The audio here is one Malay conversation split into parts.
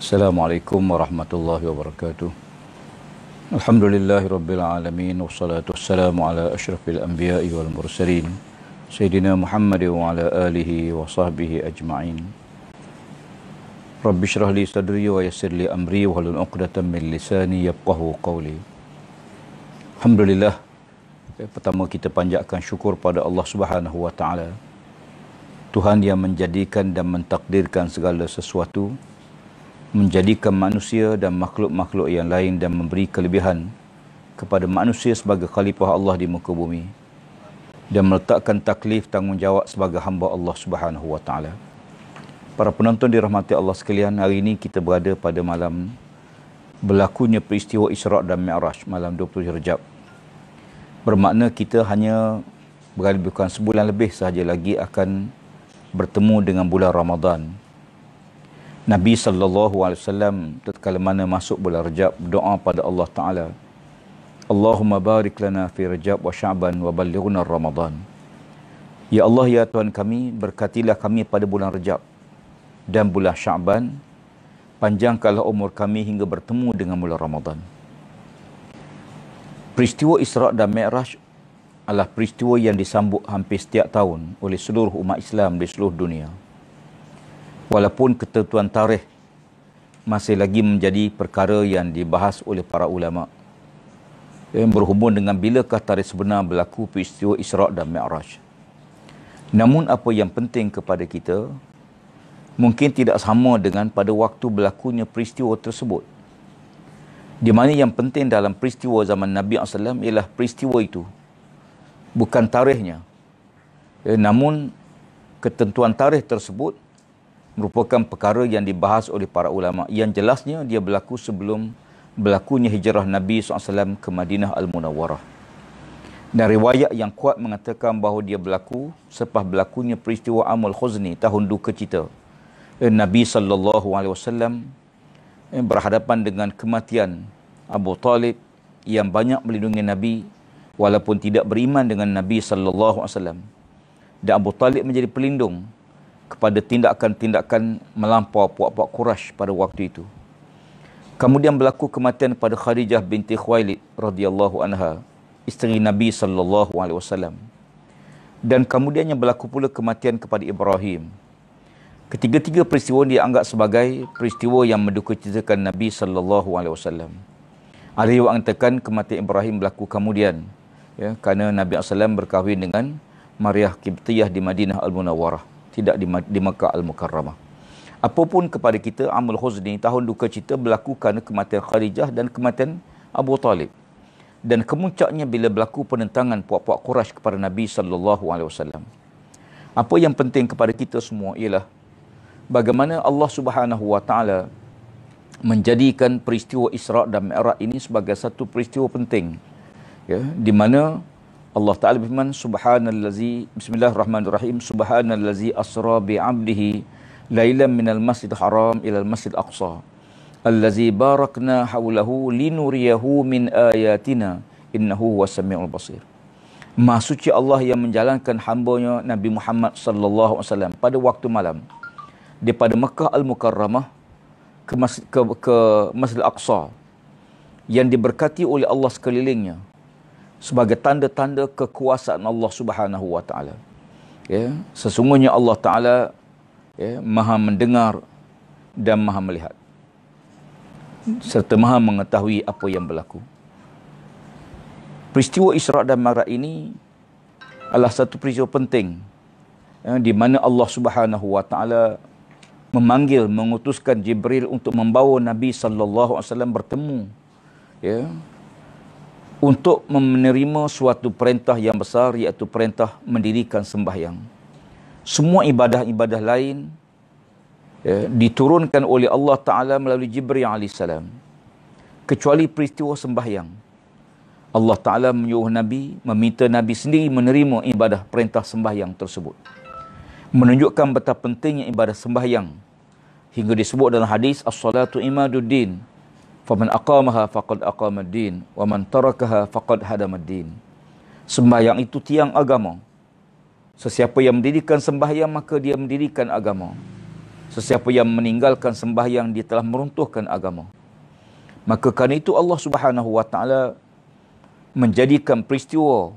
Assalamualaikum warahmatullahi wabarakatuh. Alhamdulillahirabbil alamin wassalatu wassalamu ala asyrafil anbiya'i wal mursalin Sayyidina Muhammad wa ala alihi wa sahbihi ajma'in. Rabbi shrah li sadri wa yassir li amri wa hlul 'uqdatam min lisani yafqahu qawli. Alhamdulillah, pertama kita panjatkan syukur pada Allah Subhanahu wa taala, Tuhan yang menjadikan dan mentakdirkan segala sesuatu, menjadikan manusia dan makhluk-makhluk yang lain dan memberi kelebihan kepada manusia sebagai khalifah Allah di muka bumi dan meletakkan taklif tanggungjawab sebagai hamba Allah Subhanahu wa taala. Para penonton dirahmati Allah sekalian, hari ini kita berada pada malam berlakunya peristiwa Isra' dan Mi'raj, malam 20 Rejab. Bermakna kita hanya berada bukan sebulan lebih sahaja lagi akan bertemu dengan bulan Ramadan. Nabi SAW tatkala mana masuk bulan Rejab berdoa pada Allah Ta'ala, Allahumma barik lana fi Rejab wa Sya'ban wa ballighna Ramadan. Ya Allah, ya Tuhan kami, berkatilah kami pada bulan Rejab dan bulan Sya'ban, panjangkanlah umur kami hingga bertemu dengan bulan Ramadan. Peristiwa Isra' dan Mi'raj adalah peristiwa yang disambut hampir setiap tahun oleh seluruh umat Islam di seluruh dunia. Walaupun ketentuan tarikh masih lagi menjadi perkara yang dibahas oleh para ulama yang berhubung dengan bilakah tarikh sebenar berlaku peristiwa Isra' dan Mi'raj. Namun apa yang penting kepada kita mungkin tidak sama dengan pada waktu berlakunya peristiwa tersebut. Di mana yang penting dalam peristiwa zaman Nabi SAW ialah peristiwa itu, bukan tarikhnya. Namun ketentuan tarikh tersebut merupakan perkara yang dibahas oleh para ulama, yang jelasnya dia berlaku sebelum berlakunya hijrah Nabi SAW ke Madinah Al-Munawwarah. Dan riwayat yang kuat mengatakan bahawa dia berlaku selepas berlakunya peristiwa Amul Khuzni, tahun duka cita. Nabi SAW berhadapan dengan kematian Abu Talib yang banyak melindungi Nabi walaupun tidak beriman dengan Nabi SAW. Dan Abu Talib menjadi pelindung kepada tindakan-tindakan melampau puak-puak Quraisy pada waktu itu. Kemudian berlaku kematian pada Khadijah binti Khuwailid radhiyallahu anha, isteri Nabi SAW. Dan kemudiannya berlaku pula kematian kepada Ibrahim. Ketiga-tiga peristiwa dianggap sebagai peristiwa yang mendukacitakan Nabi SAW. Ada yang mengatakan kematian Ibrahim berlaku kemudian, kerana Nabi SAW berkahwin dengan Maryah Qibtiyah di Madinah Al-Munawwarah, tidak di Makkah Al-Mukarramah. Apapun kepada kita, Amul Khuzni, tahun duka cita, berlaku kerana kematian Khadijah dan kematian Abu Talib. Dan kemuncaknya bila berlaku penentangan puak-puak Quraisy kepada Nabi SAW. Apa yang penting kepada kita semua ialah bagaimana Allah Subhanahu wa taala menjadikan peristiwa Isra' dan Mi'raj ini sebagai satu peristiwa penting, di mana Allah Ta'ala berfirman, Subhanallazi, Bismillahirrahmanirrahim, Subhanallazi asra bi'abdihi lailan minal masjid haram ilal masjid aqsa allazi barakna hawlahu linuriyahu min ayatina innahu huwas-sami'ul basir. Maha suci Allah yang menjalankan hambanya Nabi Muhammad SAW pada waktu malam daripada Makkah Al-Mukarramah ke Masjid Aqsa yang diberkati oleh Allah sekelilingnya sebagai tanda-tanda kekuasaan Allah Subhanahu wa taala. Sesungguhnya Allah Taala Maha mendengar dan Maha melihat serta Maha mengetahui apa yang berlaku. Peristiwa Isra' dan Mi'raj ini adalah satu peristiwa penting, di mana Allah Subhanahu wa taala memanggil, mengutuskan Jibril untuk membawa Nabi SAW bertemu, untuk menerima suatu perintah yang besar, iaitu perintah mendirikan sembahyang. Semua ibadah-ibadah lain diturunkan oleh Allah Ta'ala melalui Jibril AS, kecuali peristiwa sembahyang. Allah Ta'ala menyuruh Nabi, meminta Nabi sendiri menerima ibadah perintah sembahyang tersebut, menunjukkan betapa pentingnya ibadah sembahyang, hingga disebut dalam hadis, as-salatu imaduddin, faman aqamaha faqad aqamaddin, wa man tarakaha faqad hadamaddin. Sembahyang itu tiang agama. Sesiapa yang mendirikan sembahyang, maka dia mendirikan agama. Sesiapa yang meninggalkan sembahyang, dia telah meruntuhkan agama. Maka kerana itu Allah Subhanahu Wa Taala menjadikan peristiwa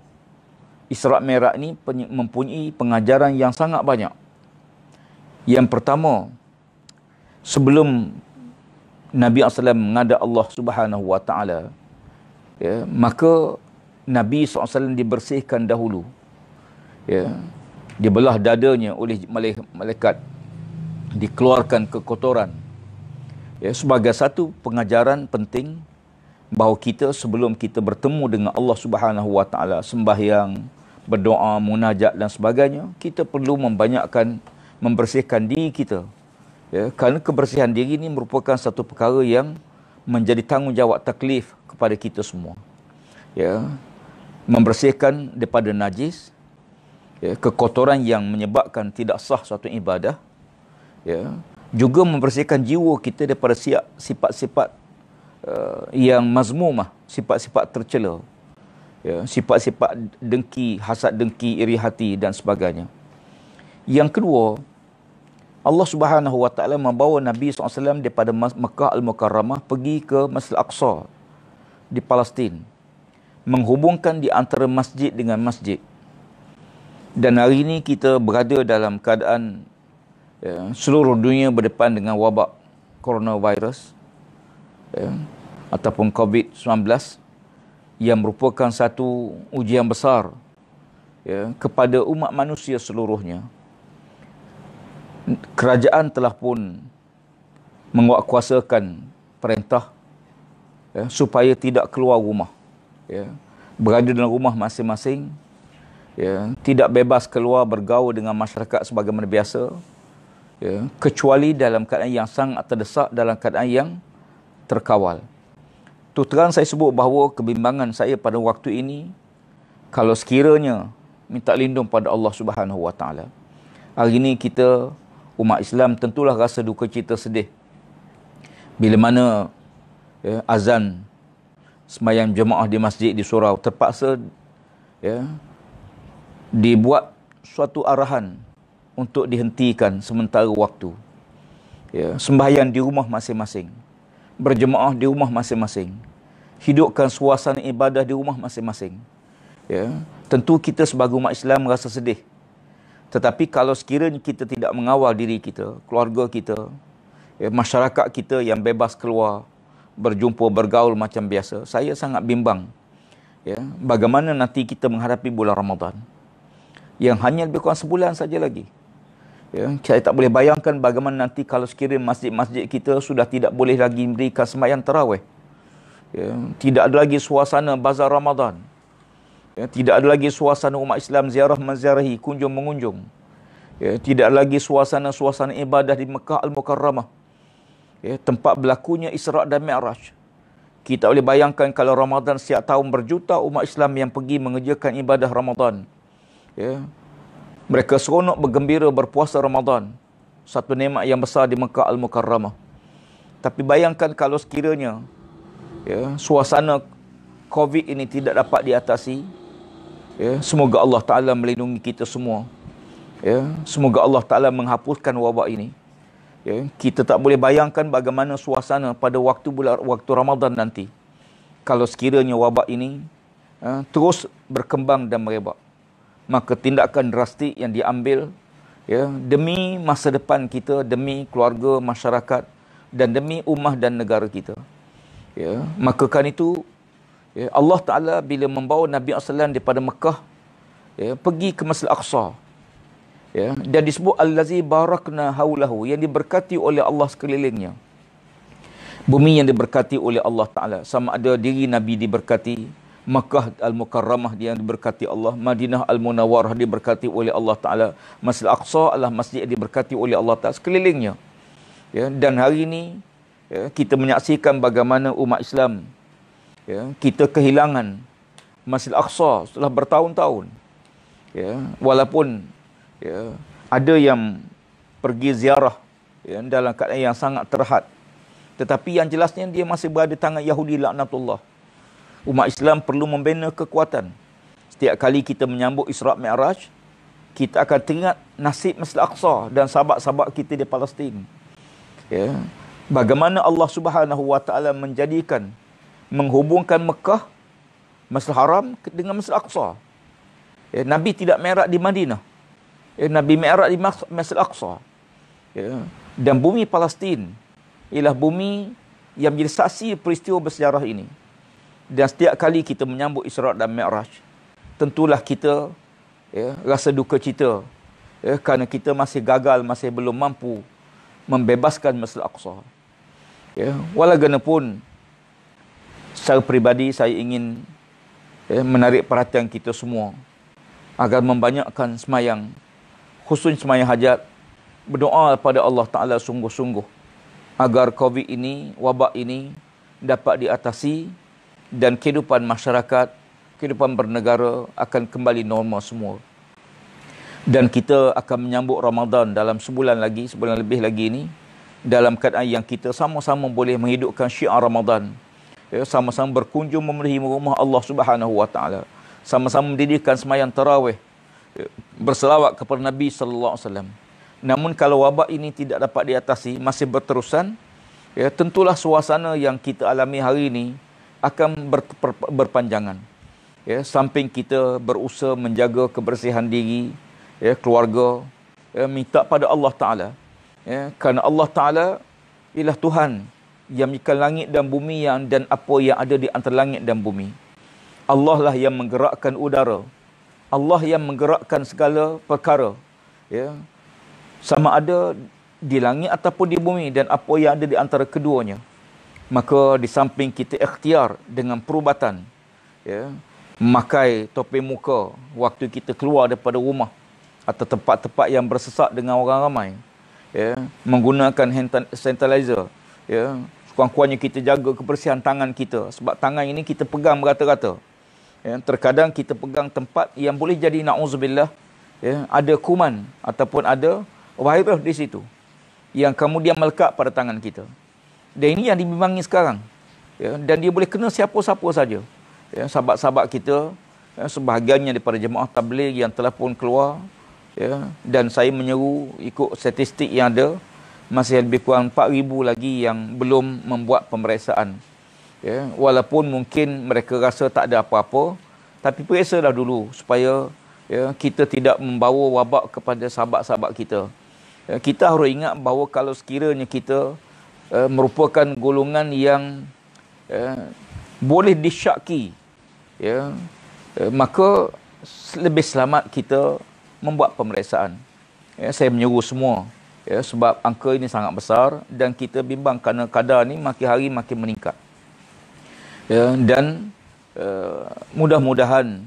Isra' Mi'raj ini mempunyai pengajaran yang sangat banyak. Yang pertama, sebelum Nabi SAW menghadap Allah Subhanahu Wa Taala, ya, maka Nabi SAW dibersihkan dahulu. Ya, dibelah dadanya oleh malaikat, dikeluarkan kekotoran. Ya, sebagai satu pengajaran penting bahawa kita sebelum kita bertemu dengan Allah Subhanahu Wa Taala, sembahyang, berdoa, munajat dan sebagainya, kita perlu membersihkan diri kita. Ya, kerana kebersihan diri ini merupakan satu perkara yang menjadi tanggungjawab taklif kepada kita semua. Ya, membersihkan daripada najis, ya, kekotoran yang menyebabkan tidak sah suatu ibadah. Ya, juga membersihkan jiwa kita daripada sifat-sifat yang mazmumah, sifat-sifat tercela. Ya, sifat-sifat dengki, hasad dengki, iri hati dan sebagainya. Yang kedua, Allah Subhanahu Wa Taala membawa Nabi SAW daripada Mekah Al-Mukarramah pergi ke Masjid Al-Aqsa di Palestin, menghubungkan di antara masjid dengan masjid. Dan hari ini kita berada dalam keadaan, ya, seluruh dunia berdepan dengan wabak coronavirus, ya, ataupun COVID-19, yang merupakan satu ujian besar, ya, kepada umat manusia seluruhnya. Kerajaan telah pun menguatkuasakan perintah, ya, supaya tidak keluar rumah, ya, berada dalam rumah masing-masing, ya, tidak bebas keluar bergaul dengan masyarakat sebagaimana biasa, ya, kecuali dalam keadaan yang sangat terdesak, dalam keadaan yang terkawal. Tu terang saya sebut bahawa kebimbangan saya pada waktu ini, kalau sekiranya minta lindung pada Allah Subhanahu Wa Taala. Hari ini kita umat Islam tentulah rasa duka cita sedih bila mana, ya, azan sembahyang jemaah di masjid di surau terpaksa, ya, dibuat suatu arahan untuk dihentikan sementara waktu. Ya, sembahyang di rumah masing-masing, berjemaah di rumah masing-masing, hidupkan suasana ibadah di rumah masing-masing. Ya, tentu kita sebagai umat Islam merasa sedih. Tetapi kalau sekiranya kita tidak mengawal diri kita, keluarga kita, ya, masyarakat kita yang bebas keluar, berjumpa, bergaul macam biasa, saya sangat bimbang, ya, bagaimana nanti kita menghadapi bulan Ramadan yang hanya lebih kurang sebulan saja lagi. Ya, saya tak boleh bayangkan bagaimana nanti kalau sekiranya masjid-masjid kita sudah tidak boleh lagi memberikan sembahyang tarawih. Ya, tidak ada lagi suasana bazar Ramadan. Ya, tidak ada lagi suasana umat Islam ziarah menziarahi, kunjung mengunjung. Ya, tidak ada lagi suasana ibadah di Mekah Al-Mukarramah. Ya, tempat berlakunya Isra' dan Mi'raj. Kita boleh bayangkan kalau Ramadan setiap tahun berjuta umat Islam yang pergi mengerjakan ibadah Ramadan. Ya, mereka seronok bergembira berpuasa Ramadan. Satu nikmat yang besar di Mekah Al-Mukarramah. Tapi bayangkan kalau sekiranya, ya, suasana COVID ini tidak dapat diatasi. Ya, semoga Allah Ta'ala melindungi kita semua. Ya, semoga Allah Ta'ala menghapuskan wabak ini. Ya, kita tak boleh bayangkan bagaimana suasana pada waktu Ramadan nanti, kalau sekiranya wabak ini terus berkembang dan merebak. Maka tindakan drastik yang diambil, ya, demi masa depan kita, demi keluarga, masyarakat dan demi ummah dan negara kita. Ya, maka kan itu, ya, Allah Ta'ala bila membawa Nabi SAW daripada Mekah, ya, pergi ke Masjid Al-Aqsa, ya, dan disebut Allazi barakna haulahu, yang diberkati oleh Allah sekelilingnya. Bumi yang diberkati oleh Allah Ta'ala, sama ada diri Nabi diberkati, Makkah Al-Mukarramah yang diberkati Allah, Madinah Al-Munawwarah diberkati oleh Allah Ta'ala, Masjid Al-Aqsa adalah masjid yang diberkati oleh Allah Ta'ala sekelilingnya. Ya, dan hari ini, ya, kita menyaksikan bagaimana umat Islam, ya, kita kehilangan Masjid Al-Aqsa setelah bertahun-tahun. Ya, walaupun, ya, ada yang pergi ziarah, ya, dalam keadaan yang sangat terhad, tetapi yang jelasnya dia masih berada di tangan Yahudi laknatullah. Umat Islam perlu membina kekuatan. Setiap kali kita menyambut Isra' Mi'raj, kita akan teringat nasib Masjid Al-Aqsa dan sahabat-sahabat kita di Palestin. Ya. Bagaimana Allah Subhanahu Wa Taala menjadikan, menghubungkan Mekah, Masjidil Haram dengan Masjid Al-Aqsa. Ya, Nabi tidak mi'raj di Madinah. Ya, Nabi mi'raj di Masjid Al-Aqsa. Ya. Dan bumi Palestin ialah bumi yang menjadi saksi peristiwa bersejarah ini. Dan setiap kali kita menyambut Isra' dan Mi'raj, tentulah kita rasa duka cita kerana kita masih gagal, masih belum mampu membebaskan Masjid Al-Aqsa. Walaupun secara peribadi saya ingin menarik perhatian kita semua agar membanyakkan semayang, khususnya semayang hajat, berdoa kepada Allah Ta'ala sungguh-sungguh agar COVID ini, wabak ini dapat diatasi dan kehidupan masyarakat, kehidupan bernegara akan kembali normal semua. Dan kita akan menyambut Ramadan dalam sebulan lagi, sebulan lebih lagi ini, dalam keadaan yang kita sama-sama boleh menghidupkan syiar Ramadan. Sama-sama berkunjung memenuhi rumah Allah Subhanahu Wa Taala. Sama-sama mendirikan sembahyang tarawih, berselawat kepada Nabi sallallahu alaihi wasallam. Namun kalau wabak ini tidak dapat diatasi, masih berterusan, tentulah suasana yang kita alami hari ini akan berpanjangan. Samping kita berusaha menjaga kebersihan diri, keluarga, minta pada Allah Ta'ala. Kerana Allah Ta'ala ialah Tuhan yang menciptakan langit dan bumi dan apa yang ada di antara langit dan bumi. Allah lah yang menggerakkan udara. Allah yang menggerakkan segala perkara. Sama ada di langit ataupun di bumi dan apa yang ada di antara keduanya. Maka di samping kita ikhtiar dengan perubatan, memakai topi muka waktu kita keluar daripada rumah atau tempat-tempat yang bersesak dengan orang ramai, menggunakan hand sanitizer, sekurang-kurangnya kita jaga kebersihan tangan kita, sebab tangan ini kita pegang merata-rata. Terkadang kita pegang tempat yang boleh jadi na'udzubillah, ada kuman ataupun ada virus di situ yang kemudian melekat pada tangan kita. Dan ini yang dibimbangi sekarang. Dan dia boleh kena siapa-siapa saja. Sahabat-sahabat kita, sebahagiannya daripada jemaah tabligh yang telah pun keluar, dan saya menyeru ikut statistik yang ada, masih lebih kurang 4,000 lagi yang belum membuat pemeriksaan. Walaupun mungkin mereka rasa tak ada apa-apa, tapi periksalah dulu supaya kita tidak membawa wabak kepada sahabat-sahabat kita. Kita harus ingat bahawa kalau sekiranya kita merupakan golongan yang boleh disyaki, maka lebih selamat kita membuat pemeriksaan. Saya menyeru semua, sebab angka ini sangat besar dan kita bimbang kerana kadar ni makin hari makin meningkat. Dan mudah-mudahan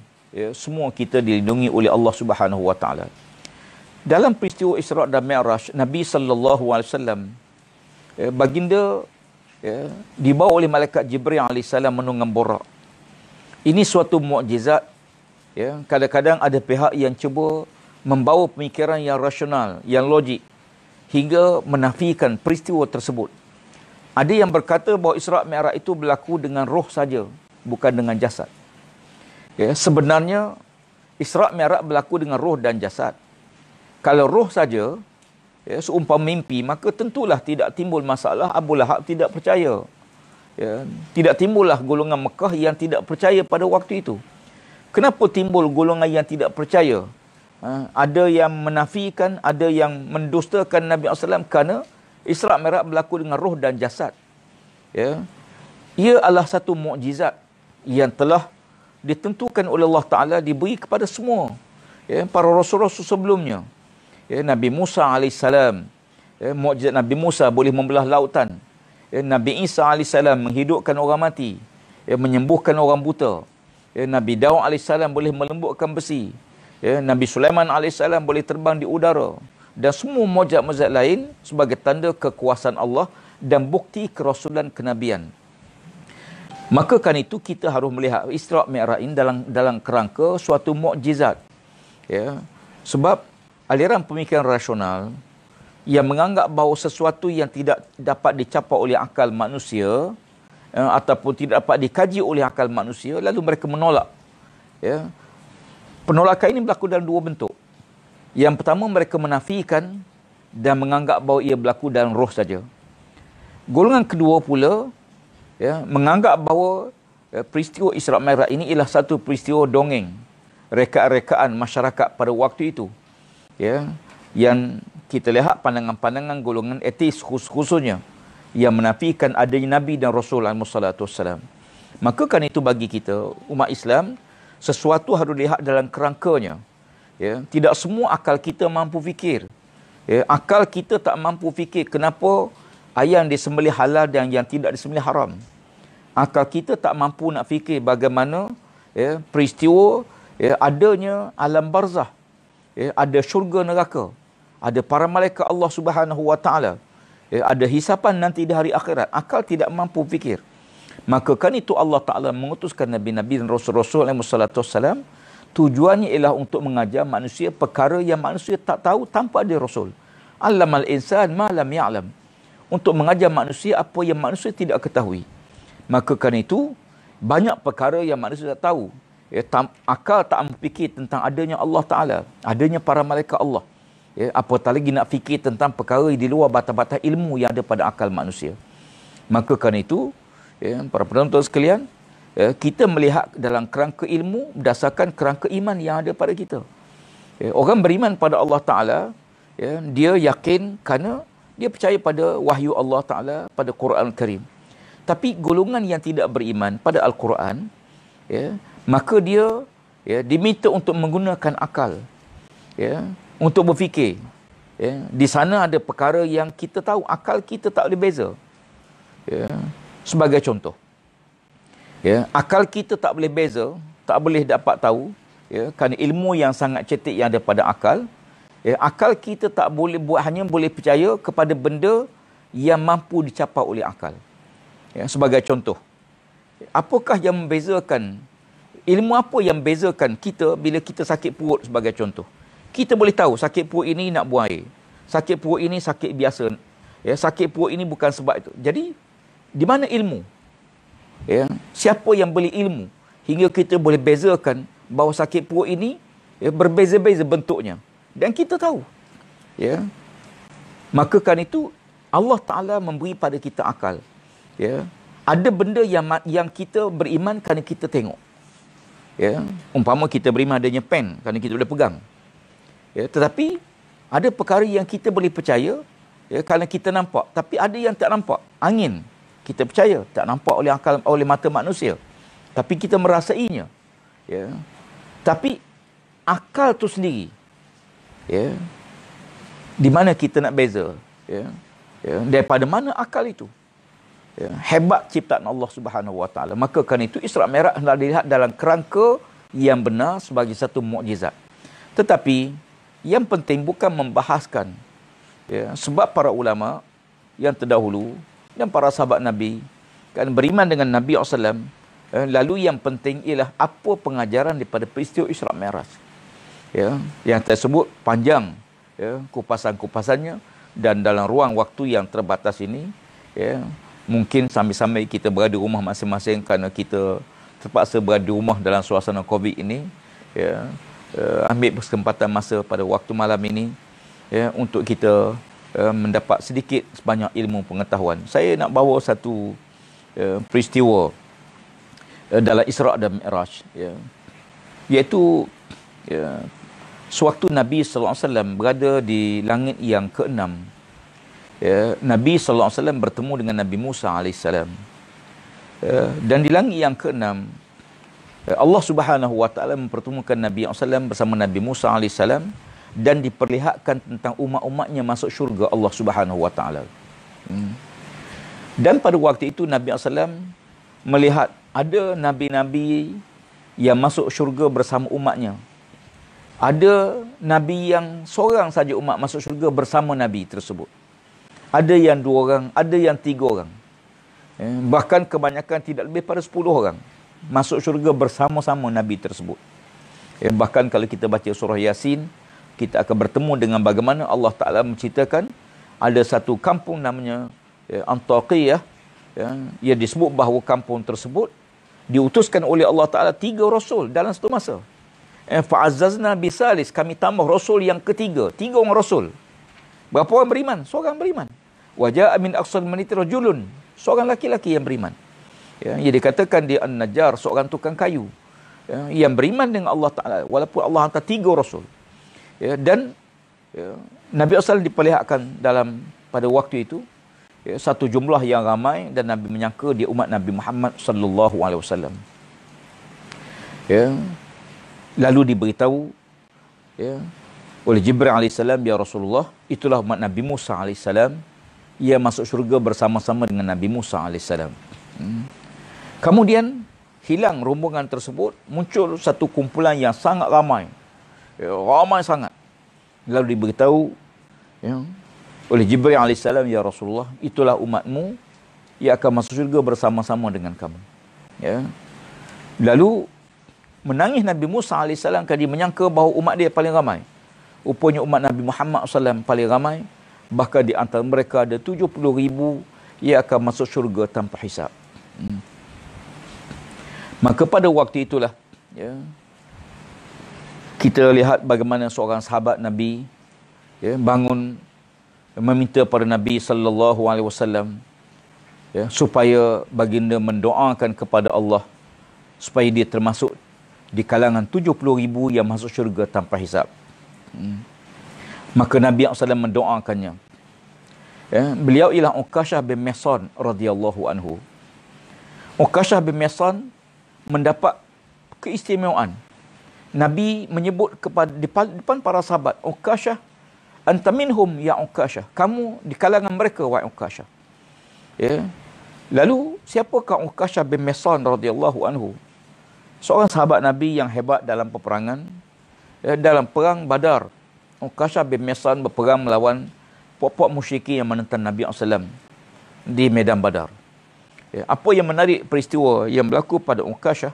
semua kita dilindungi oleh Allah Subhanahu Wa Taala. Dalam peristiwa Isra' dan Mi'raj, Nabi sallallahu alaihi wasallam, baginda dibawa oleh malaikat Jibril alaihissalam menunggang Buraq. Ini suatu mukjizat. Kadang-kadang ada pihak yang cuba membawa pemikiran yang rasional, yang logik, hingga menafikan peristiwa tersebut. Ada yang berkata bahawa Isra' Mi'raj itu berlaku dengan roh saja, bukan dengan jasad. Sebenarnya Isra' Mi'raj berlaku dengan roh dan jasad. Kalau roh saja, seumpama mimpi, maka tentulah tidak timbul masalah. Abu Lahab tidak percaya. Tidak timbullah golongan Mekah yang tidak percaya pada waktu itu. Kenapa timbul golongan yang tidak percaya? Ada yang menafikan, ada yang mendustakan Nabi SAW kerana Isra' Mi'raj berlaku dengan roh dan jasad. Ia adalah satu mukjizat yang telah ditentukan oleh Allah Ta'ala, diberi kepada semua para rasul-rasul sebelumnya. Nabi Musa AS, mukjizat Nabi Musa boleh membelah lautan. Nabi Isa AS menghidupkan orang mati, menyembuhkan orang buta. Nabi Daud AS boleh melembutkan besi. Nabi Sulaiman AS boleh terbang di udara. Dan semua mukjizat-mukjizat lain sebagai tanda kekuasaan Allah dan bukti kerasulan kenabian. Maka kan itu kita harus melihat Isra' Mi'raj ini dalam kerangka suatu mukjizat. Sebab aliran pemikiran rasional yang menganggap bahawa sesuatu yang tidak dapat dicapai oleh akal manusia, ataupun tidak dapat dikaji oleh akal manusia, lalu mereka menolak. Penolakan ini berlaku dalam dua bentuk. Yang pertama, mereka menafikan dan menganggap bahawa ia berlaku dalam roh saja. Golongan kedua pula, menganggap bahawa peristiwa Isra' Mi'raj ini ialah satu peristiwa dongeng, reka-rekaan masyarakat pada waktu itu. Yang kita lihat pandangan-pandangan golongan etis khususnya yang menafikan adanya Nabi dan Rasul SAW. Maka kan itu bagi kita, umat Islam, sesuatu harus dilihat dalam kerangkanya. Tidak semua akal kita mampu fikir. Akal kita tak mampu fikir kenapa ayam disembelih halal dan yang tidak disembelih haram. Akal kita tak mampu nak fikir bagaimana peristiwa adanya alam barzah, ada syurga neraka, ada para malaikat Allah Subhanahu Wa Taala, ada hisapan nanti di hari akhirat. Akal tidak mampu fikir. Maka kan itu Allah Ta'ala mengutuskan Nabi-Nabi dan Rasul-Rasul SAW. Tujuannya ialah untuk mengajar manusia perkara yang manusia tak tahu tanpa ada Rasul. Allamal insan ma lam ya'lam. Untuk mengajar manusia apa yang manusia tidak ketahui. Maka kan itu, banyak perkara yang manusia tak tahu. Akal tak memfikir tentang adanya Allah Ta'ala, adanya para malaikat Allah. Apatah lagi nak fikir tentang perkara di luar batas-batas ilmu yang ada pada akal manusia. Maka kan itu, para penonton sekalian, kita melihat dalam kerangka ilmu berdasarkan kerangka iman yang ada pada kita. Orang beriman pada Allah Ta'ala, dia yakin kerana dia percaya pada wahyu Allah Ta'ala, pada Quran Karim. Tapi golongan yang tidak beriman pada Al-Quran, maka dia diminta untuk menggunakan akal, untuk berfikir. Di sana ada perkara yang kita tahu, akal kita tak boleh beza. Sebagai contoh, akal kita tak boleh beza, tak boleh dapat tahu, kerana ilmu yang sangat cetek yang ada pada akal. Akal kita tak boleh buat, hanya boleh percaya kepada benda yang mampu dicapai oleh akal. Sebagai contoh, apakah yang membezakan, ilmu apa yang membezakan kita bila kita sakit perut sebagai contoh? Kita boleh tahu sakit perut ini nak buang air, sakit perut ini sakit biasa, sakit perut ini bukan sebab itu. Jadi di mana ilmu? Siapa yang beli ilmu hingga kita boleh bezakan bahawa sakit perut ini berbeza-beza bentuknya, dan kita tahu. Maka kan itu Allah Ta'ala memberi pada kita akal. Ada benda yang kita beriman kerana kita tengok. Umpama kita beriman adanya pen kerana kita boleh pegang. Tetapi ada perkara yang kita boleh percaya kerana kita nampak, tapi ada yang tak nampak. Angin, kita percaya tak nampak oleh akal, oleh mata manusia, tapi kita merasainya. Tapi akal tu sendiri, di mana kita nak beza? Daripada mana akal itu? Hebat ciptaan Allah Subhanahu Wa Taala. Maka kan itu Isra' Mi'raj hendak dilihat dalam kerangka yang benar sebagai satu mukjizat. Tetapi yang penting bukan membahaskan, sebab para ulama yang terdahulu dan para sahabat Nabi kan beriman dengan Nabi SAW. Lalu yang penting ialah apa pengajaran daripada peristiwa Isra' Mi'raj. Yang tersebut panjang, kupasan-kupasannya, dan dalam ruang waktu yang terbatas ini, mungkin sambil-sambil kita berada di rumah masing-masing kerana kita terpaksa berada di rumah dalam suasana COVID ini, ambil kesempatan masa pada waktu malam ini, untuk kita mendapat sedikit sebanyak ilmu pengetahuan. Saya nak bawa satu peristiwa dalam Isra' dan Mi'raj, iaitu sewaktu Nabi SAW berada di langit yang ke-6, Nabi SAW bertemu dengan Nabi Musa AS. Dan di langit yang ke-6, Allah Subhanahu Wa Taala mempertemukan Nabi SAW bersama Nabi Musa AS, dan diperlihatkan tentang umat-umatnya masuk syurga Allah Subhanahu Wa Taala. Dan pada waktu itu Nabi SAW melihat ada nabi-nabi yang masuk syurga bersama umatnya. Ada nabi yang seorang saja umat masuk syurga bersama nabi tersebut. Ada yang 2 orang, ada yang 3 orang. Bahkan kebanyakan tidak lebih pada 10 orang masuk syurga bersama-sama nabi tersebut. Bahkan kalau kita baca surah Yasin, kita akan bertemu dengan bagaimana Allah Ta'ala menceritakan ada satu kampung namanya Antaqiyah. Ia disebut bahawa kampung tersebut diutuskan oleh Allah Ta'ala 3 rasul dalam satu masa. Fa'azzazna bisalis, kami tambah rasul yang ketiga. 3 orang rasul. Berapa orang beriman? Seorang beriman. Waja'a min aqsal maniti rajulun, seorang laki-laki yang beriman. Ya, ia dikatakan dia An-Najjar, seorang tukang kayu. Ya, yang beriman dengan Allah Ta'ala, walaupun Allah hantar 3 rasul. Ya, dan Nabi SAW diperlihatkan pada waktu itu satu jumlah yang ramai, dan Nabi menyangka dia umat Nabi Muhammad sallallahu alaihi wasallam. Ya. Lalu diberitahu oleh Jibril alaihissalam, ya Rasulullah, itulah umat Nabi Musa alaihissalam, ia masuk syurga bersama-sama dengan Nabi Musa alaihissalam. Kemudian hilang rombongan tersebut, muncul satu kumpulan yang sangat ramai. Ramai sangat. Lalu diberitahu oleh Jibril alaihissalam, ya Rasulullah, itulah umatmu, ia akan masuk syurga bersama-sama dengan kamu. Ya. Lalu menangis Nabi Musa alaihissalam kerana dia menyangka bahawa umat dia paling ramai. Rupanya umat Nabi Muhammad SAW paling ramai. Bahkan di antara mereka ada 70,000 yang akan masuk syurga tanpa hisab. Maka pada waktu itulah kita lihat bagaimana seorang sahabat Nabi bangun meminta pada Nabi sallallahu alaihi wasallam supaya baginda mendoakan kepada Allah supaya dia termasuk di kalangan 70,000 yang masuk syurga tanpa hisab. Maka Nabi SAW mendoakannya. Beliau ialah Uqashah bin Mihsan radhiyallahu anhu. Uqashah bin Mihsan mendapat keistimewaan. Nabi menyebut kepada depan para sahabat, Uqashah, anta minhum ya Uqashah, kamu di kalangan mereka wahai Uqashah. Lalu siapakah Uqashah bin Mihsan radhiyallahu anhu? Seorang sahabat Nabi yang hebat dalam peperangan. Dalam perang Badar, Uqashah bin Mihsan berperang melawan puak-puak musyrikin yang menentang Nabi SAW di medan Badar. Apa yang menarik peristiwa yang berlaku pada Uqashah,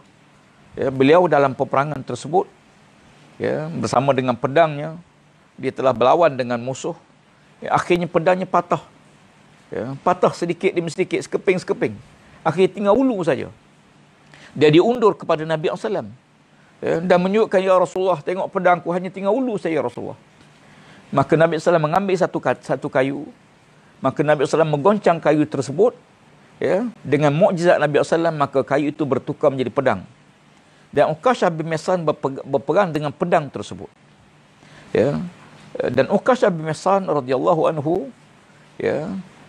beliau dalam peperangan tersebut, bersama dengan pedangnya, dia telah berlawan dengan musuh. Akhirnya pedangnya patah. Patah sedikit demi sedikit, sekeping-sekeping. Akhirnya tinggal ulu saja. Dia diundur kepada Nabi SAW. Dan menunjukkan, ya Rasulullah, tengok pedangku hanya tinggal ulu saya, ya Rasulullah. Maka Nabi SAW mengambil satu kayu. Maka Nabi SAW menggoncang kayu tersebut. Dengan mukjizat Nabi SAW, maka kayu itu bertukar menjadi pedang. Dan Uqashah bin Mihsan berperang dengan pedang tersebut. Dan Uqashah bin Mihsan radhiyallahu anhu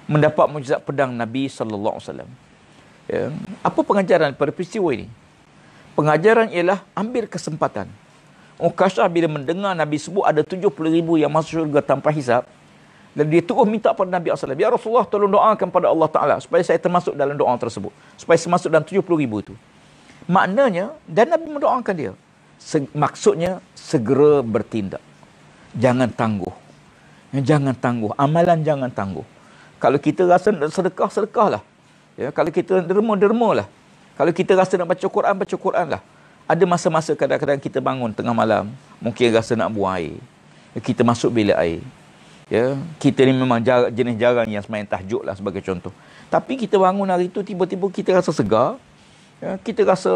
mendapat mukjizat pedang Nabi sallallahu alaihi wasallam. Apa pengajaran pada peristiwa ini? Pengajaran ialah ambil kesempatan. Uqashah bila mendengar Nabi sebut ada 70,000 yang masuk syurga tanpa hisab, dan dia terus minta pada Nabi SAW, ya Rasulullah, tolong doakan pada Allah Ta'ala supaya saya termasuk dalam doa tersebut, supaya saya masuk dalam 70,000 itu. Maknanya, dan Nabi mendoakan dia. Maksudnya, segera bertindak. Jangan tangguh. Jangan tangguh. Amalan jangan tangguh. Kalau kita rasa sedekah, sedekahlah. Kalau kita derma-dermalah. Kalau kita rasa nak baca Quran lah. Ada masa-masa kadang-kadang kita bangun tengah malam, mungkin rasa nak buang air. Kita masuk bilik air. Kita ni memang jenis jarang yang sembahyang tahajud lah sebagai contoh. Tapi kita bangun hari tu, tiba-tiba kita rasa segar. Kita rasa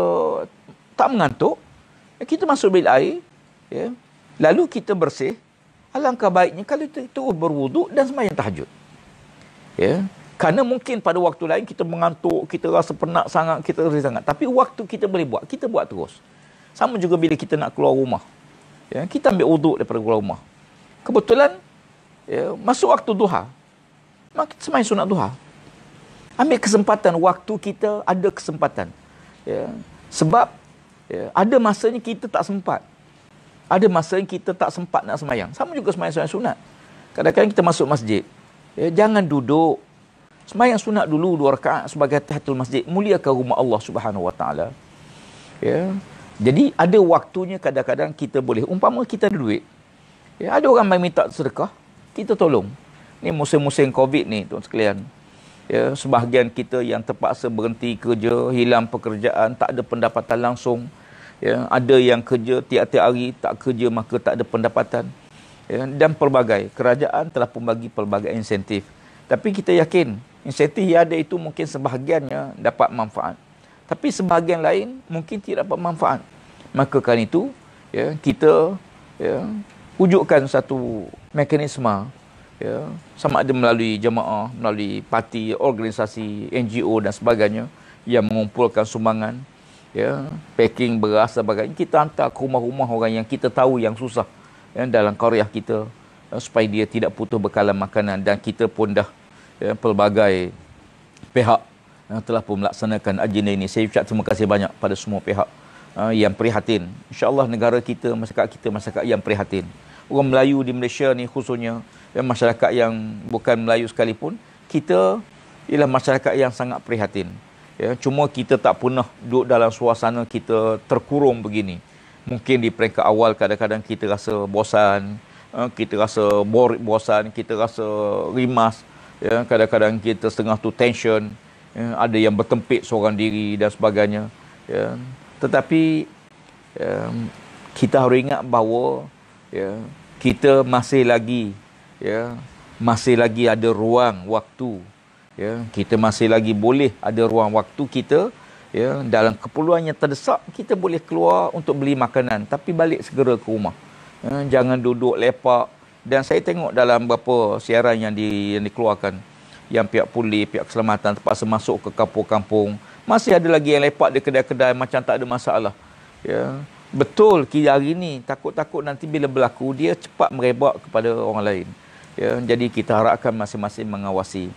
tak mengantuk. Kita masuk bilik air. Lalu kita bersih. Alangkah baiknya kalau kita terus berwuduk dan sembahyang tahajud. Kerana mungkin pada waktu lain kita mengantuk, kita rasa penat sangat, kita rasa sangat. Tapi waktu kita boleh buat, kita buat terus. Sama juga bila kita nak keluar rumah. Kita ambil wuduk daripada keluar rumah. Kebetulan, masuk waktu duha. Maka kita sembahyang sunat duha. Ambil kesempatan, waktu kita ada kesempatan. Sebab, ada masanya kita tak sempat. Ada masanya kita tak sempat nak sembahyang. Sama juga sembahyang sunat. Kadang-kadang kita masuk masjid. Jangan duduk. Sembahyang sunat dulu 2 rakaat sebagai tahiyatul masjid, muliakan rumah Allah Subhanahu Wa Taala. Jadi ada waktunya kadang-kadang kita boleh, umpama kita ada duit. Ada orang yang minta sedekah, kita tolong. Ni musim-musim Covid ni, tuan sekalian. Sebahagian kita yang terpaksa berhenti kerja, hilang pekerjaan, tak ada pendapatan langsung. Ada yang kerja tiap-tiap hari, tak kerja maka tak ada pendapatan. Dan pelbagai kerajaan telah membagi pelbagai insentif. Tapi kita yakin insentif yang ada itu mungkin sebahagiannya dapat manfaat. Tapi sebahagian lain mungkin tidak dapat manfaat. Maka kan itu ya, kita ya, wujudkan satu mekanisme, ya, sama ada melalui jemaah, melalui parti, organisasi, NGO dan sebagainya yang mengumpulkan sumbangan, ya, packing beras dan sebagainya, kita hantar ke rumah-rumah orang yang kita tahu yang susah, ya, dalam qaryah kita, supaya dia tidak putus bekalan makanan. Dan kita pun dah, ya, pelbagai pihak yang telah pun melaksanakan agenda ini. Saya ucap terima kasih banyak pada semua pihak yang prihatin. InsyaAllah negara kita, masyarakat yang prihatin. Orang Melayu di Malaysia ni khususnya, ya, masyarakat yang bukan Melayu sekalipun, kita ialah masyarakat yang sangat prihatin. Ya, cuma kita tak pernah duduk dalam suasana kita terkurung begini. Mungkin di peringkat awal kadang-kadang kita rasa bosan, kita rasa bosan, kita rasa rimas, ya, kadang-kadang kita setengah tu tension, ya, ada yang bertempik seorang diri dan sebagainya, ya. Tetapi kita harus ingat bahawa, ya, kita masih lagi ada ruang waktu, ya, kita masih lagi boleh ada ruang waktu kita, ya, dalam keperluan yang terdesak kita boleh keluar untuk beli makanan, tapi balik segera ke rumah, ya, jangan duduk lepak. Dan saya tengok dalam beberapa siaran yang dikeluarkan, yang pihak polis, pihak keselamatan terpaksa masuk ke kampung-kampung, masih ada lagi yang lepak di kedai-kedai macam tak ada masalah, ya. Betul, hari ini takut-takut nanti bila berlaku dia cepat merebak kepada orang lain, ya. Jadi kita harapkan masing-masing mengawasi,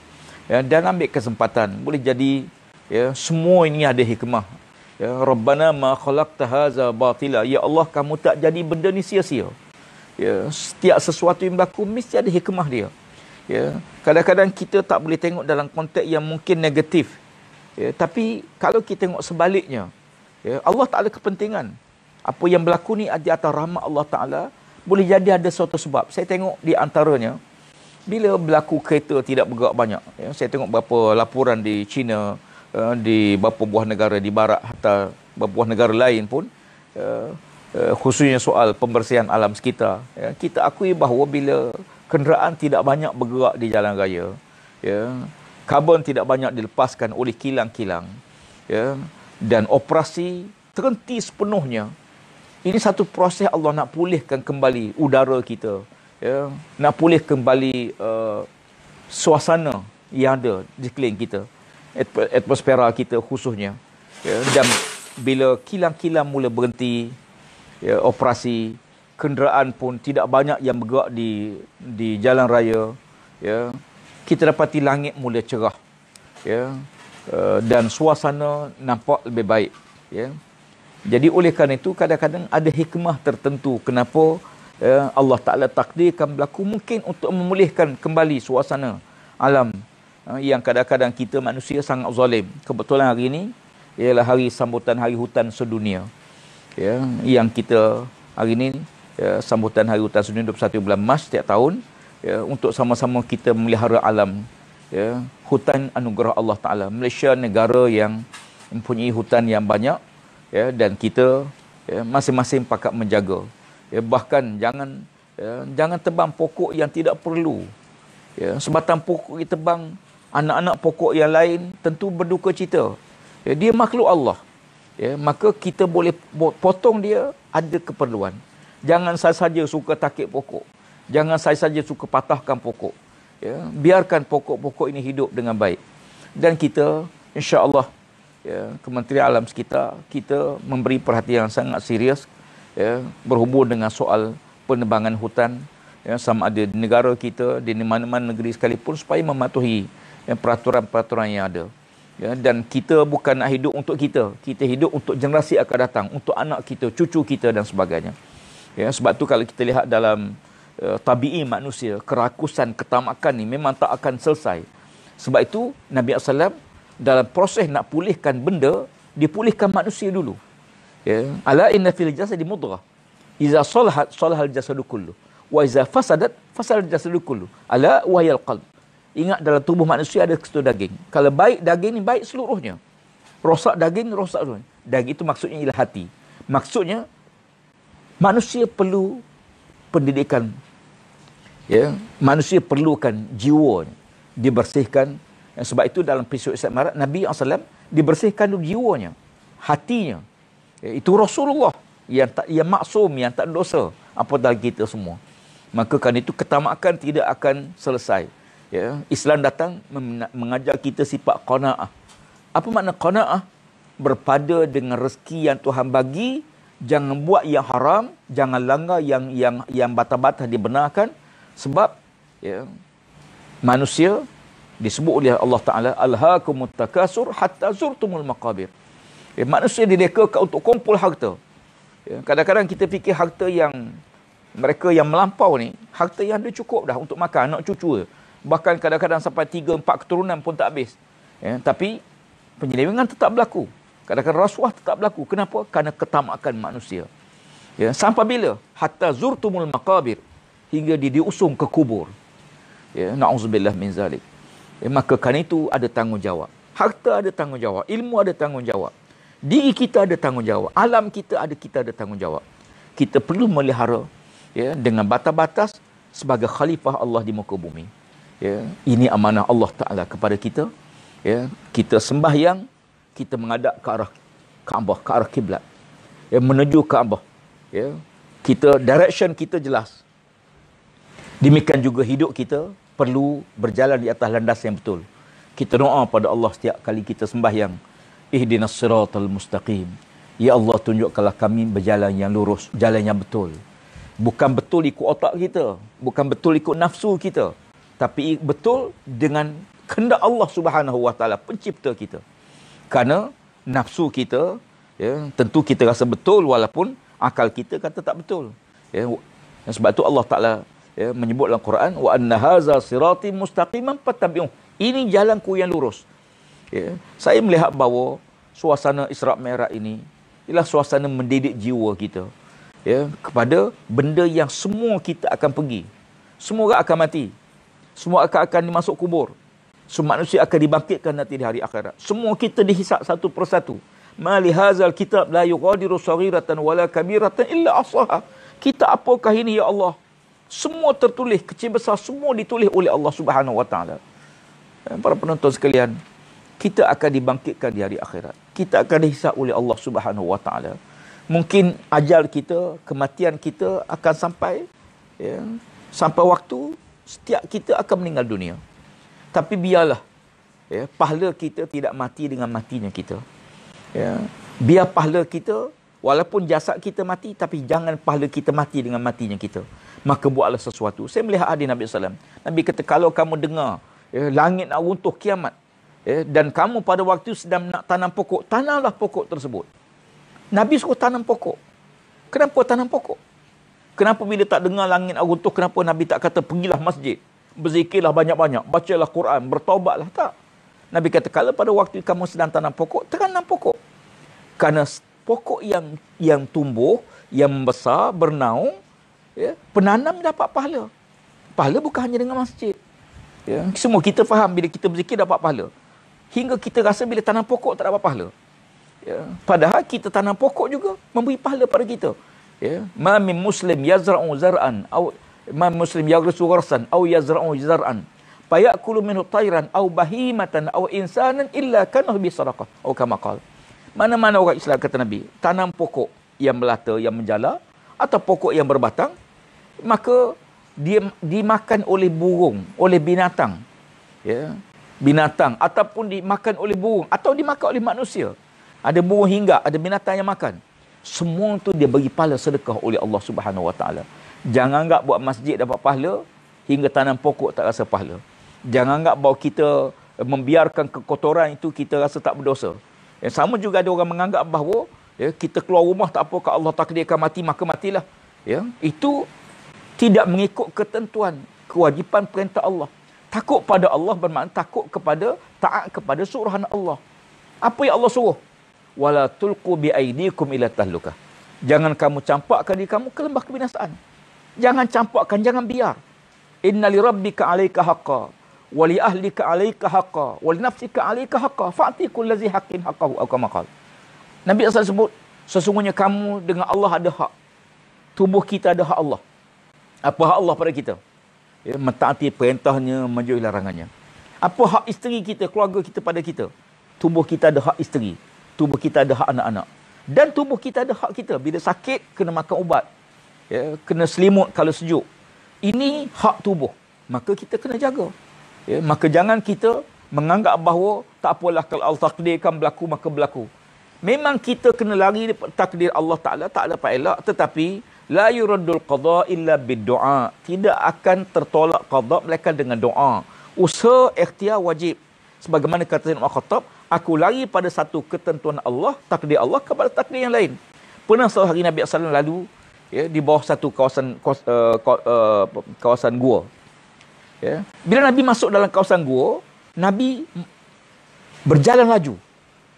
ya, dan ambil kesempatan. Boleh jadi, ya, semua ini ada hikmah, ya. Rabbana ma khalaqta hadza batila, ya Allah, kamu tak jadi benda ni sia-sia, ya. Setiap sesuatu yang berlaku mesti ada hikmah dia, ya. Kadang-kadang kita tak boleh tengok dalam konteks yang mungkin negatif, ya, tapi kalau kita tengok sebaliknya, ya, Allah tak ada kepentingan. Apa yang berlaku ni di atas rahmat Allah Ta'ala. Boleh jadi ada suatu sebab. Saya tengok di antaranya, bila berlaku kereta tidak bergerak banyak, ya, saya tengok beberapa laporan di China, di beberapa buah negara di barat, hatta beberapa buah negara lain pun, khususnya soal pembersihan alam sekitar, ya, kita akui bahawa bila kenderaan tidak banyak bergerak di jalan raya, ya, karbon tidak banyak dilepaskan oleh kilang-kilang, ya, dan operasi terhenti sepenuhnya. Ini satu proses Allah nak pulihkan kembali udara kita, ya, nak pulih kembali suasana yang ada di sekeliling kita, atmosfera kita khususnya, ya. Dan bila kilang-kilang mula berhenti, ya, operasi, kenderaan pun tidak banyak yang bergerak di jalan raya, ya, kita dapati langit mula cerah, ya, dan suasana nampak lebih baik, ya. Jadi oleh kerana itu kadang-kadang ada hikmah tertentu kenapa, ya, Allah Ta'ala takdirkan berlaku, mungkin untuk memulihkan kembali suasana alam, yang kadang-kadang kita manusia sangat zalim. Kebetulan hari ini ialah hari sambutan Hari Hutan Sedunia, ya, yang kita hari ini, ya, sambutan Hari Hutan Sedunia 21 bulan Mac setiap tahun, ya, untuk sama-sama kita memelihara alam, ya, hutan anugerah Allah Ta'ala. Malaysia negara yang mempunyai hutan yang banyak, ya, dan kita, ya, masing-masing pakat menjaga, ya. Bahkan jangan tebang pokok yang tidak perlu, ya. Sebatang pokok ditebang, anak-anak pokok yang lain tentu berduka cita, ya. Dia makhluk Allah, ya, maka kita boleh potong dia ada keperluan. Jangan saja suka takik pokok, jangan saja suka patahkan pokok, ya. Biarkan pokok-pokok ini hidup dengan baik. Dan kita insya-Allah, ya, Kementerian Alam Sekitar kita memberi perhatian sangat serius, ya, berhubung dengan soal penebangan hutan, ya, sama ada di negara kita, di mana-mana negeri sekalipun, supaya mematuhi, ya, peraturan-peraturan yang ada, ya. Dan kita bukan nak hidup untuk kita hidup untuk generasi akan datang, untuk anak kita, cucu kita dan sebagainya, ya. Sebab tu kalau kita lihat dalam tabi'i manusia, kerakusan, ketamakan ni memang tak akan selesai. Sebab itu Nabi SAW dalam proses nak pulihkan benda, dipulihkan manusia dulu, ya. Ala inna fil jasadi mudghah, iza salahat salahal jasadu kullu, wa iza fasadat fasadal jasadu kullu, ala wahyal qalb. Ingat, dalam tubuh manusia ada keseluruh daging. Kalau baik daging ni baik seluruhnya, rosak daging rosak seluruhnya. Daging itu maksudnya ialah hati. Maksudnya manusia perlu pendidikan, ya. Manusia perlukan jiwa dibersihkan. Sebab itu dalam episod Islam Nabi SAW dibersihkan dulu jiwanya, hatinya, ya. Itu Rasulullah yang maksum, yang tak dosa, apatah kita semua. Maka kan itu ketamakan tidak akan selesai. Ya, Islam datang mengajar kita sifat qanaah. Apa makna qanaah? Berpada dengan rezeki yang Tuhan bagi, jangan buat yang haram, jangan langgar yang batas-batas dibenarkan. Sebab ya, manusia disebut oleh Allah Ta'ala, alhaakumut takasur hatta zurtumul maqabir. Ya, manusia direkakan untuk kumpul harta. Ya, kadang-kadang kita fikir harta yang mereka yang melampau ni, harta yang ada cukup dah untuk makan anak cucu. Bahkan kadang-kadang sampai 3-4 keturunan pun tak habis. Ya, tapi penyelewengan tetap berlaku. Kadang-kadang rasuah tetap berlaku. Kenapa? Kerana ketamakan manusia. Ya, sampai bila? Hatta zurtumul maqabir. Hingga diusung ke kubur. Ya, na'udzubillah min zalik. Ya, maka kan itu ada tanggungjawab. Harta ada tanggungjawab. Ilmu ada tanggungjawab. Diri kita ada tanggungjawab. Alam kita ada tanggungjawab. Kita perlu melihara ya, dengan batas-batas sebagai khalifah Allah di muka bumi. Ya, ini amanah Allah Ta'ala kepada kita. Ya, kita sembahyang, kita menghadap ke arah Kaabah, ke arah kiblat. Ya, menuju Kaabah. Ya, direction kita jelas. Demikian juga hidup kita perlu berjalan di atas landas yang betul. Kita doa pada Allah setiap kali kita sembahyang. Ihdinas siratal mustaqim. Ya Allah, tunjukkanlah kami berjalan yang lurus, jalan yang betul. Bukan betul ikut otak kita, bukan betul ikut nafsu kita, tapi betul dengan kehendak Allah Subhanahu Wa Taala, pencipta kita. Kerana nafsu kita, ya, tentu kita rasa betul walaupun akal kita kata tak betul. Ya, sebab itu Allah Taala ya, menyebut dalam Quran, wa anna hadza sirati mustaqiman fattabi'uh. Ini jalanku yang lurus. Ya, saya melihat bahawa suasana Isra' Mi'raj ini ialah suasana mendidik jiwa kita. Ya, kepada benda yang semua kita akan pergi. Semua orang akan mati. Semua akan dimasuk kubur. Semua manusia akan dibangkitkan nanti di hari akhirat. Semua kita dihisap satu persatu. Ma li hadzal kitab la yughadiru saghiratan wala kabiratan illa ahsaha. Kita apakah ini ya Allah? Semua tertulis, kecil besar semua ditulis oleh Allah Subhanahu Wa Taala. Para penonton sekalian, kita akan dibangkitkan di hari akhirat. Kita akan dihisap oleh Allah Subhanahu Wa Taala. Mungkin ajal kita, kematian kita akan sampai, ya, sampai waktu setiap kita akan meninggal dunia. Tapi biarlah ya, pahala kita tidak mati dengan matinya kita. Ya, biar pahala kita, walaupun jasad kita mati, tapi jangan pahala kita mati dengan matinya kita. Maka buatlah sesuatu. Saya melihat hadis Nabi SAW. Nabi kata, kalau kamu dengar ya, langit nak runtuh kiamat, ya, dan kamu pada waktu sedang nak tanam pokok, tanamlah pokok tersebut. Nabi suruh tanam pokok. Kenapa tanam pokok? Kenapa bila tak dengar langit nak runtuh, kenapa Nabi tak kata pergilah masjid, berzikirlah banyak-banyak, bacalah Quran, bertaubatlah? Tak. Nabi kata, kalau pada waktu kamu sedang tanam pokok, tanam pokok. Kerana pokok yang tumbuh, yang membesar, bernaung, ya, penanam dapat pahala. Pahala bukan hanya dengan masjid. Ya, semua kita faham bila kita berzikir dapat pahala. Hingga kita rasa bila tanam pokok tak dapat pahala. Ya, padahal kita tanam pokok juga memberi pahala pada kita. Ya, ma min muslim yazra'u zar'an aw ma muslim yaghrisu gharsan aw yazra'u zar'an fayakulu minhu tayran aw bahimatan aw insanan illa kana bi sadaqah atau kama qala. Mana-mana orang Islam kata Nabi, tanam pokok yang melata, yang menjala atau pokok yang berbatang, maka dia dimakan oleh burung, oleh binatang. Ya, binatang ataupun dimakan oleh burung atau dimakan oleh manusia. Ada burung hinggap, ada binatang yang makan. Semua tu dia bagi pahala sedekah oleh Allah Subhanahu Wa Taala. Jangan anggap buat masjid dapat pahala hingga tanam pokok tak rasa pahala. Jangan anggap bahawa kita membiarkan kekotoran itu kita rasa tak berdosa. Yang sama juga ada orang menganggap bahawa ya, kita keluar rumah tak apa, kalau Allah takdirkan mati maka matilah. Ya, itu tidak mengikut ketentuan, kewajipan perintah Allah. Takut pada Allah bermakna takut kepada, taat kepada suruhan Allah. Apa yang Allah suruh? Wala tulqu bi aydikum ila tahlukah. Jangan kamu campakkan diri kamu ke lembah kebinasaan. Jangan campakkan, jangan biar. Inna li rabbika 'alaika haqqan wa li ahlika 'alaika haqqan wa li nafsika 'alaika haqqan fa'ti kulli haqqin haqqahu atau kama qala. Nabi asal sebut, sesungguhnya kamu dengan Allah ada hak. Tubuh kita ada hak Allah. Apa hak Allah pada kita? Ya, mentaati perintahnya, menjauhi larangannya. Apa hak isteri kita, keluarga kita pada kita? Tubuh kita ada hak isteri. Tubuh kita ada hak anak-anak. Dan tubuh kita ada hak kita. Bila sakit, kena makan ubat. Ya, kena selimut kalau sejuk. Ini hak tubuh. Maka kita kena jaga. Ya, maka jangan kita menganggap bahawa tak apalah kalau Allah takdirkan berlaku, maka berlaku. Memang kita kena lari takdir Allah Ta'ala, tak ada apa elak. Tetapi, la yuraddul qadha illa bid-du'a. Tidak akan tertolak qadha melainkan dengan doa. Usaha ikhtiar wajib. Sebagaimana kata Sayyidina Umar Khattab, aku lari pada satu ketentuan Allah, takdir Allah kepada takdir yang lain. Pernah satu hari Nabi SAW lalu ya, di bawah satu kawasan gua. Ya. Bila Nabi masuk dalam kawasan gua, Nabi berjalan laju.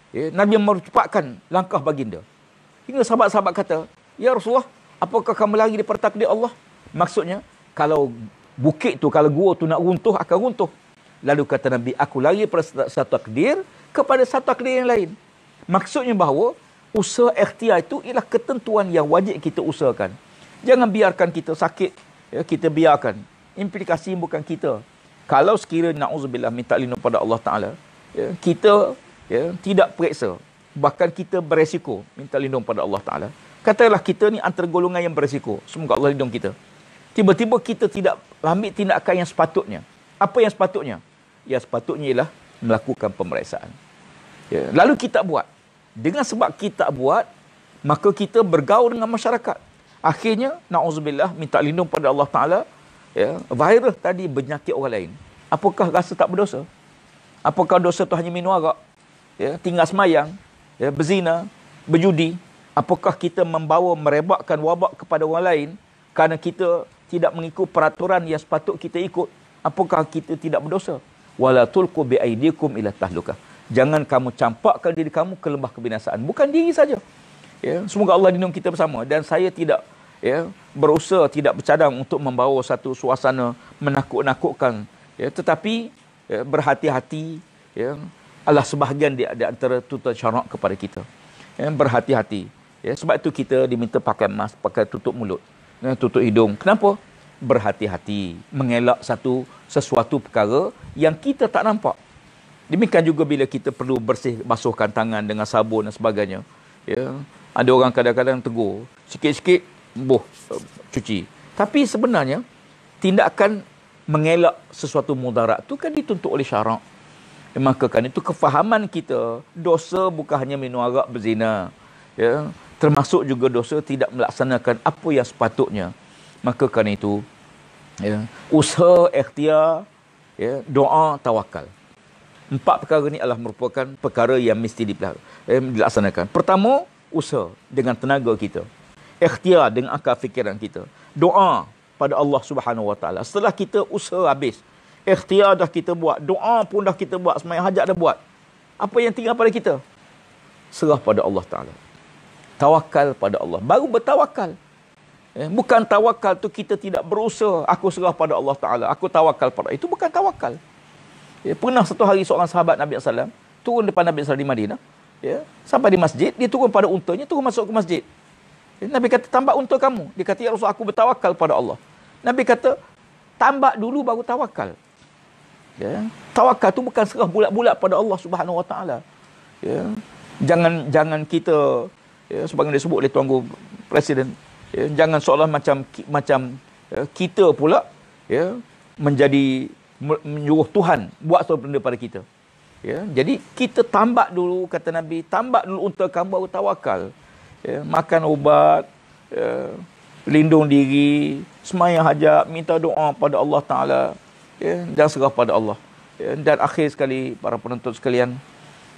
Ya, Nabi merupakan langkah baginda. Hingga sahabat-sahabat kata, ya Rasulullah, apakah kamu lari daripada takdir Allah? Maksudnya, kalau bukit tu, kalau gua tu nak runtuh, akan runtuh. Lalu kata Nabi, aku lari daripada satu takdir kepada satu takdir yang lain. Maksudnya bahawa usaha ikhtiar itu ialah ketentuan yang wajib kita usahakan. Jangan biarkan kita sakit, ya, kita biarkan. Implikasi bukan kita. Kalau sekiranya na'udzubillah minta lindung pada Allah Ta'ala, ya, kita ya, tidak periksa, bahkan kita beresiko minta lindung pada Allah Ta'ala. Katalah kita ni antara golongan yang beresiko, semoga Allah lindung kita. Tiba-tiba kita tidak ambil tindakan yang sepatutnya. Apa yang sepatutnya? Yang sepatutnya ialah melakukan pemeriksaan. Ya, lalu kita buat. Dengan sebab kita buat, maka kita bergaul dengan masyarakat. Akhirnya, na'udzubillah minta lindung pada Allah Ta'ala, ya, virus tadi bernyakit orang lain. Apakah rasa tak berdosa? Apakah dosa tu hanya minum arak? Ya, tinggal semayang, ya, berzina, berjudi. Apakah kita merebakkan wabak kepada orang lain kerana kita tidak mengikut peraturan yang sepatut kita ikut? Apakah kita tidak berdosa? Wala tulqu bi aydikum ila tahlukah. Jangan kamu campakkan diri kamu ke lembah kebinasaan. Bukan diri saja. Ya, semoga Allah lindung kita bersama. Dan saya tidak berusaha, tidak bercadang untuk membawa satu suasana menakut-nakutkan. Ya, tetapi ya, berhati-hati. Ya, adalah sebahagian di antara tutur syarak kepada kita. Ya, berhati-hati. Ya, sebab itu kita diminta pakai mask, pakai tutup mulut, ya, tutup hidung. Kenapa? Berhati-hati. Mengelak sesuatu perkara yang kita tak nampak. Demikian juga bila kita perlu basuhkan tangan dengan sabun dan sebagainya. Ya, ada orang kadang-kadang tegur. Sikit-sikit, cuci. Tapi sebenarnya, tindakan mengelak sesuatu mudarat itu kan dituntut oleh syarak. Maka kan itu kefahaman kita, dosa bukan hanya minum arak, berzina, ya, termasuk juga dosa tidak melaksanakan apa yang sepatutnya. Maka kan itu ya, usaha ikhtiar, ya, doa, tawakal. 4 perkara ini adalah merupakan perkara yang mesti dilaksanakan. Pertama, usaha dengan tenaga kita, ikhtiar dengan akal fikiran kita, doa pada Allah Subhanahu Wa Taala. Setelah kita usaha habis, ikhtiar dah kita buat, doa pun dah kita buat, sembahyang hajat dah buat. Apa yang tinggal pada kita? Serah pada Allah Ta'ala. Tawakal pada Allah. Baru bertawakal. Bukan tawakal tu kita tidak berusaha. Aku serah pada Allah Ta'ala. Aku tawakal pada Allah. Itu bukan tawakal. Pernah satu hari seorang sahabat Nabi SAW turun depan Nabi SAW di Madinah. Sampai di masjid, dia turun pada untanya, turun masuk ke masjid. Nabi kata, tambak unta kamu. Dia kata, ya Rasulullah, aku bertawakal pada Allah. Nabi kata, tambak dulu baru tawakal. Ya. Tawakal tu bukan serah bulat-bulat pada Allah Subhanahu Wa Taala. Ya. Jangan kita, ya, sebagaimana disebut oleh Tuan Guru Presiden, ya, jangan seolah macam ya, kita pula, ya, menyuruh Tuhan buat sesuatu benda pada kita. Ya. Jadi kita tambak dulu, kata Nabi, tambak dulu unta kamu baru tawakal. Ya. Makan ubat, ya, lindung diri, sembahyang hajat, minta doa pada Allah Ta'ala, ya, dan serah pada Allah. Ya, dan akhir sekali, para penonton sekalian,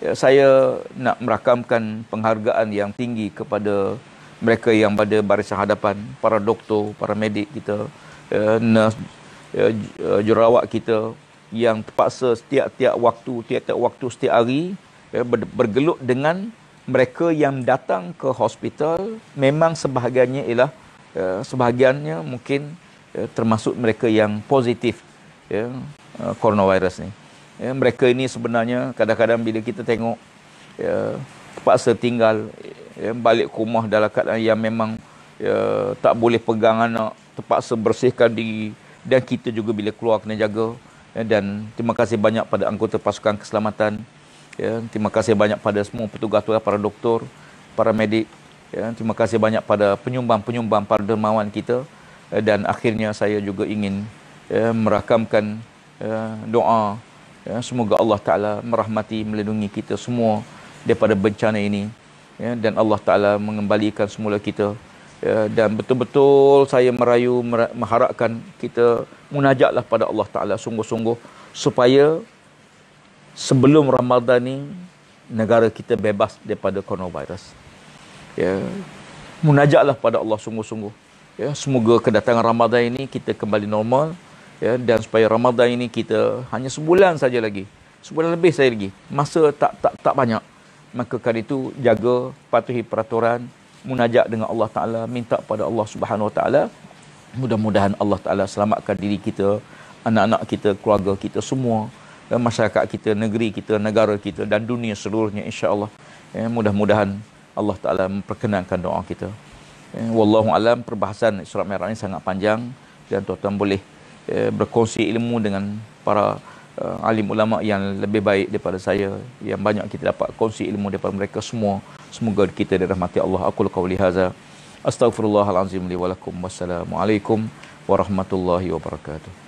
ya, saya nak merakamkan penghargaan yang tinggi kepada mereka yang pada barisan hadapan, para doktor, para medik kita, ya, nurse, ya, jurawat kita yang terpaksa setiap waktu, setiap hari, ya, bergelut dengan mereka yang datang ke hospital. Memang sebahagiannya ialah sebahagiannya mungkin termasuk mereka yang positif, ya, coronavirus ni. Ya, mereka ini sebenarnya kadang-kadang bila kita tengok, ya, terpaksa tinggal, ya, balik ke rumah dalam keadaan yang memang, ya, tak boleh pegang anak, terpaksa bersihkan diri, dan kita juga bila keluar kena jaga. Ya, dan terima kasih banyak pada anggota pasukan keselamatan, ya, terima kasih banyak pada semua petugas-petugas, para doktor para medik, ya, terima kasih banyak pada penyumbang-penyumbang, para dermawan kita, dan akhirnya saya juga ingin merakamkan doa, ya, semoga Allah Ta'ala merahmati, melindungi kita semua daripada bencana ini, ya, dan Allah Ta'ala mengembalikan semula kita, ya, dan betul-betul saya mengharapkan kita munajatlah pada Allah Ta'ala sungguh-sungguh supaya sebelum Ramadan ni negara kita bebas daripada coronavirus. Ya, munajatlah pada Allah sungguh-sungguh. Ya, semoga kedatangan Ramadan ini kita kembali normal, ya, dan supaya Ramadan ini kita hanya sebulan saja lagi. Sebulan lebih saya lagi. Masa tak banyak. Maka kan itu jaga, patuhi peraturan, munajat dengan Allah Taala, minta pada Allah Subhanahu Wa Taala. Mudah-mudahan Allah Taala selamatkan diri kita, anak-anak kita, keluarga kita semua, masyarakat kita, negeri kita, negara kita dan dunia seluruhnya, insya-Allah. Ya, mudah-mudahan Allah Taala memperkenankan doa kita. Wallahu alam, perbahasan Isra Mi'raj ini sangat panjang dan tuan-tuan boleh berkongsi ilmu dengan para alim ulama yang lebih baik daripada saya, yang banyak kita dapat kongsi ilmu daripada mereka semua. Semoga kita dirahmati Allah. Aqulu qawli hadza, astaghfirullahalazim li wa lakum. Wassalamualaikum warahmatullahi wabarakatuh.